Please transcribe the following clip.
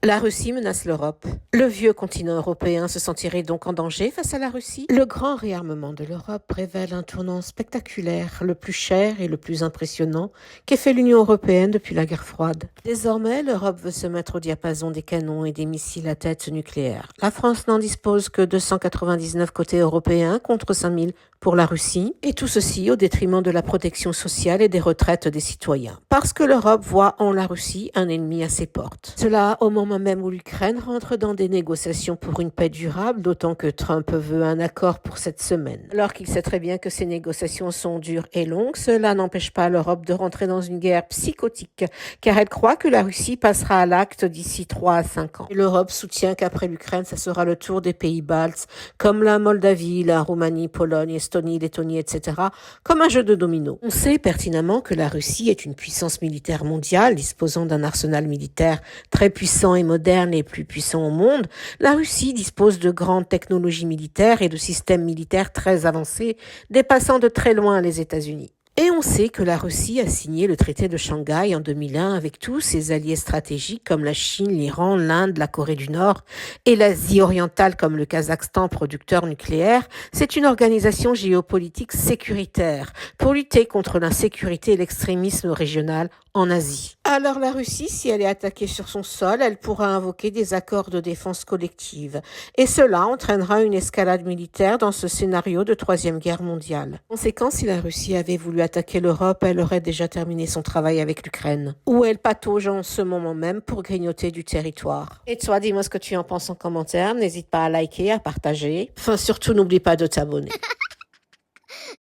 La Russie menace l'Europe. Le vieux continent européen se sentirait donc en danger face à la Russie. Le grand réarmement de l'Europe révèle un tournant spectaculaire, le plus cher et le plus impressionnant qu'ait fait l'Union européenne depuis la guerre froide. Désormais, l'Europe veut se mettre au diapason des canons et des missiles à tête nucléaire. La France n'en dispose que 299 côté européen contre 5000 pour la Russie, et tout ceci au détriment de la protection sociale et des retraites des citoyens. Parce que l'Europe voit en la Russie un ennemi à ses portes. Cela au moment même où l'Ukraine rentre dans des négociations pour une paix durable, d'autant que Trump veut un accord pour cette semaine. Alors qu'il sait très bien que ces négociations sont dures et longues, cela n'empêche pas l'Europe de rentrer dans une guerre psychotique, car elle croit que la Russie passera à l'acte d'ici 3 à 5 ans. Et l'Europe soutient qu'après l'Ukraine, ça sera le tour des pays baltes, comme la Moldavie, la Roumanie, Pologne, Estonie, Lettonie, etc., comme un jeu de domino. On sait pertinemment que la Russie est une puissance militaire mondiale, disposant d'un arsenal militaire très puissant et moderne, les plus puissants au monde. La Russie dispose de grandes technologies militaires et de systèmes militaires très avancés, dépassant de très loin les États-Unis. Et on sait que la Russie a signé le traité de Shanghai en 2001 avec tous ses alliés stratégiques comme la Chine, l'Iran, l'Inde, la Corée du Nord et l'Asie orientale comme le Kazakhstan, producteur nucléaire. C'est une organisation géopolitique sécuritaire pour lutter contre l'insécurité et l'extrémisme régional en Asie. Alors la Russie, si elle est attaquée sur son sol, elle pourra invoquer des accords de défense collective. Et cela entraînera une escalade militaire dans ce scénario de Troisième Guerre mondiale. Conséquent, si la Russie avait voulu attaquer l'Europe, elle aurait déjà terminé son travail avec l'Ukraine, où elle patauge en ce moment même pour grignoter du territoire. Et toi, dis-moi ce que tu en penses en commentaire. N'hésite pas à liker, à partager. Enfin, surtout, n'oublie pas de t'abonner.